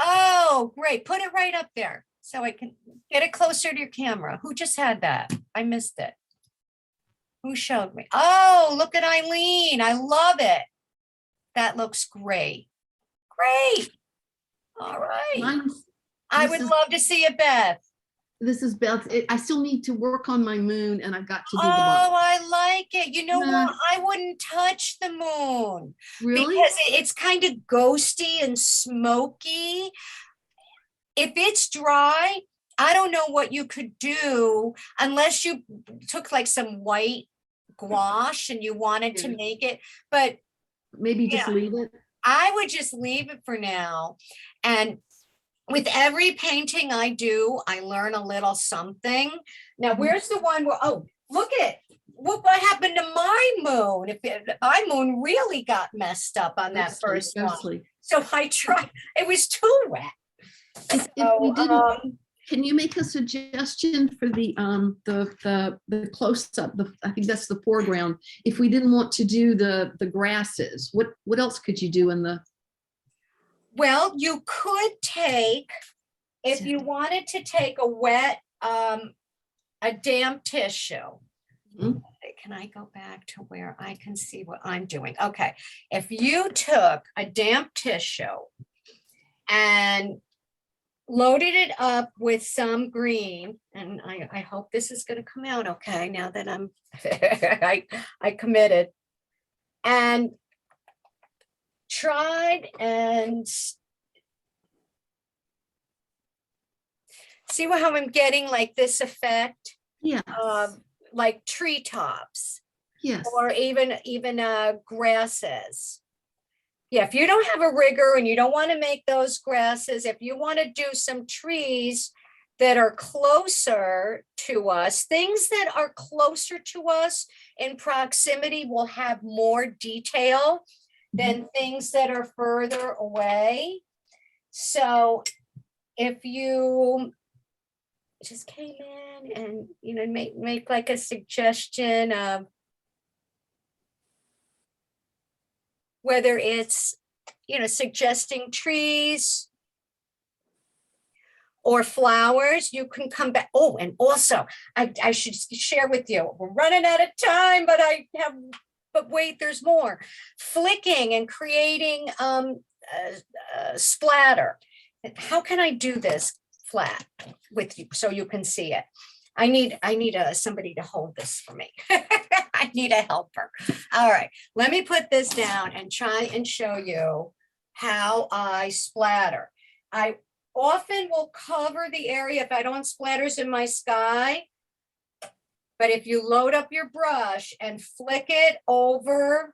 Oh, great. Put it right up there so I can get it closer to your camera. Who just had that? I missed it. Who showed me? Oh, look at Eileen. I love it. That looks great. Great. All right. I would love to see it, Beth. This is Beth. I still need to work on my moon and I've got to do the Oh, bottom. I like it. You know Yeah. what? I wouldn't touch the moon Really? because it's kind of ghosty and smoky. If it's dry, I don't know what you could do unless you took like some white gouache and you wanted to make it, but Maybe just leave it. I would just leave it for now. And with every painting I do, I learn a little something. Now, where's the one where, oh, look at it. Look what happened to my moon. My moon really got messed up on that first one. So I tried, it was too wet. If we didn't, can you make a suggestion for the close up? I think that's the foreground. If we didn't want to do the grasses, what else could you do in the? Well, you could take, if you wanted to take a wet, a damp tissue. Mhm. Can I go back to where I can see what I'm doing? Okay, if you took a damp tissue and loaded it up with some green, and I hope this is gonna come out okay now that I'm, I committed. And tried and see how I'm getting like this effect Yes, of like treetops yes. or even grasses. Yeah, if you don't have a rigger and you don't want to make those grasses, if you want to do some trees that are closer to us, things that are closer to us in proximity will have more detail than things that are further away. So if you just came in and, you know, make like a suggestion of whether it's, you know, suggesting trees or flowers, you can come back. Oh, and also I should share with you, we're running out of time, but wait, there's more. Flicking and creating splatter. How can I do this flat with you so you can see it? I need somebody to hold this for me. I need a helper. All right, let me put this down and try and show you how I splatter. I often will cover the area if I don't splatters in my sky. But if you load up your brush and flick it over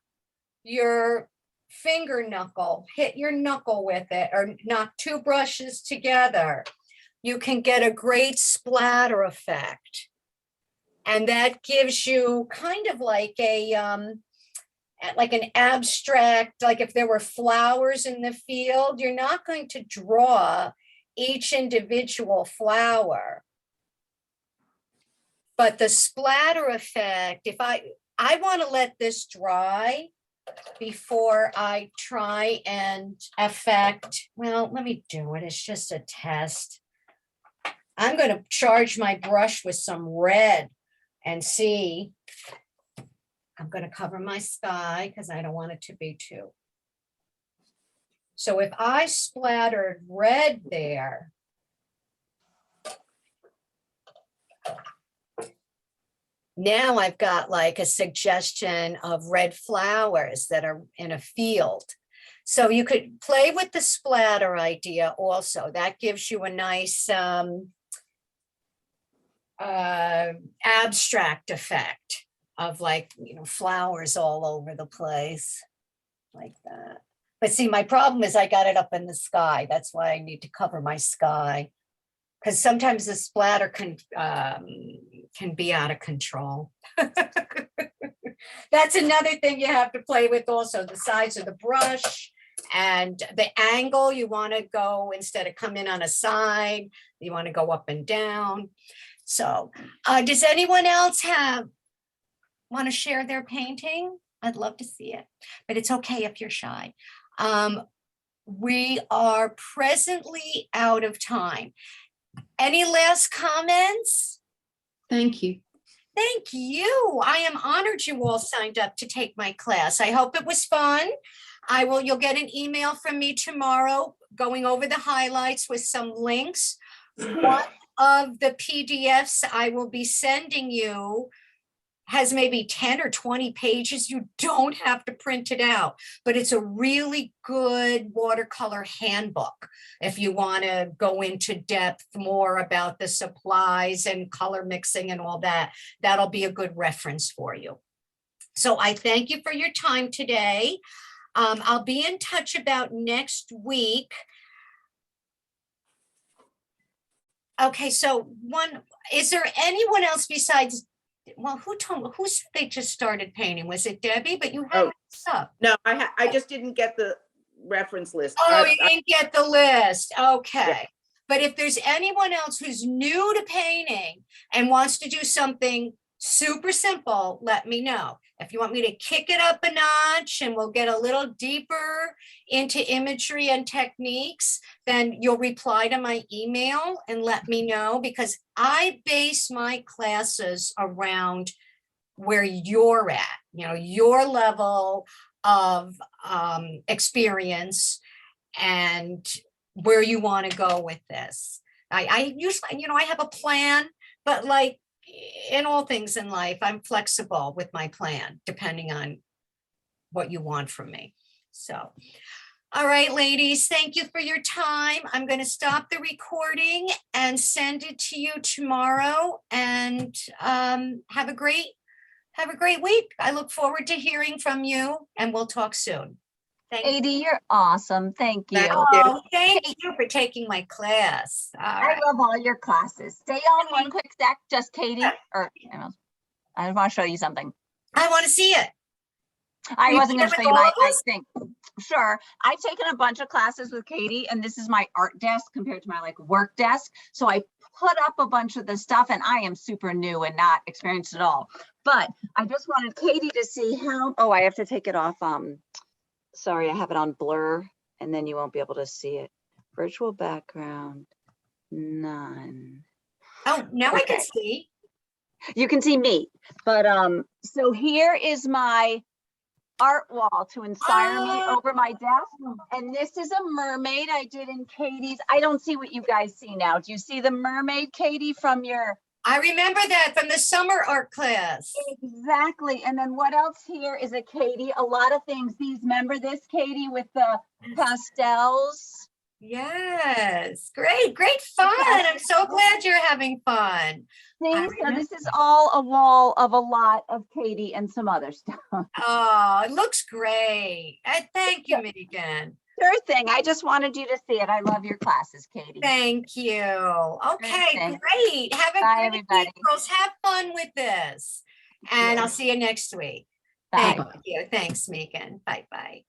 your finger knuckle, hit your knuckle with it, or knock two brushes together, you can get a great splatter effect. And that gives you kind of like an abstract, like if there were flowers in the field, you're not going to draw each individual flower. But the splatter effect, if I want to let this dry before I try and affect, well, let me do it. It's just a test. I'm going to charge my brush with some red and see. I'm going to cover my sky because I don't want it to be too. So if I splattered red there, now I've got like a suggestion of red flowers that are in a field. So you could play with the splatter idea also. That gives you a nice abstract effect of like, you know, flowers all over the place like that. But see, my problem is I got it up in the sky. That's why I need to cover my sky. Because sometimes the splatter can be out of control. That's another thing you have to play with also, the size of the brush and the angle. You want to go, instead of come in on a side, you want to go up and down. So does anyone else want to share their painting? I'd love to see it, but it's okay if you're shy. We are presently out of time. Any last comments? Thank you. Thank you. I am honored you all signed up to take my class. I hope it was fun. You'll get an email from me tomorrow going over the highlights with some links. One of the PDFs I will be sending you has maybe 10 or 20 pages. You don't have to print it out, but it's a really good watercolor handbook. If you want to go into depth more about the supplies and color mixing and all that, that'll be a good reference for you. So I thank you for your time today. I'll be in touch about next week. Okay, so is there anyone else besides, well, who said they just started painting? Was it Debbie? But you have this up. No, I just didn't get the reference list. Oh, you didn't get the list. Okay. Yeah. But if there's anyone else who's new to painting and wants to do something super simple, let me know. If you want me to kick it up a notch and we'll get a little deeper into imagery and techniques, then you'll reply to my email and let me know, because I base my classes around where you're at, you know, your level of experience and where you want to go with this. I usually, I have a plan, but like in all things in life, I'm flexible with my plan, depending on what you want from me. So, all right, ladies, thank you for your time. I'm going to stop the recording and send it to you tomorrow, and have a great week. I look forward to hearing from you, and we'll talk soon. Thank you. Katie, you're awesome. Thank you. Thank you. Oh, thank you for taking my class. All I right. love all your classes. Stay on one quick sec, just Katie, or I want to show you something. I want to see it. I You wasn't did going to it show with you all my, of I us? think, sure. I've taken a bunch of classes with Katie, and this is my art desk compared to my like work desk. So I put up a bunch of the stuff, and I am super new and not experienced at all. But I just wanted Katie to see how, oh, I have to take it off. Sorry, I have it on blur, and then you won't be able to see it. Virtual background, none. Oh, now I can Okay. see. You can see me, but so here is my art wall to inspire me Oh. over my desk, and this is a mermaid I did in Katie's. I don't see what you guys see now. Do you see the mermaid, Katie, from your? I remember that from the summer art class. Exactly. And then what else here is a Katie? A lot of things. These, remember this, Katie, with the pastels? Yes, great fun. I'm so glad you're having fun. See, I so remember. this is all a wall of a lot of Katie and some other stuff. Oh, it looks great. Thank you, Megan. Sure thing. I just wanted you to see it. I love your classes, Katie. Thank you. Okay, Thanks. great. Have a Bye, great everybody. week, girls. Have fun with this. And I'll see you next week. Bye. Thank you. Thanks, Megan. Bye-bye.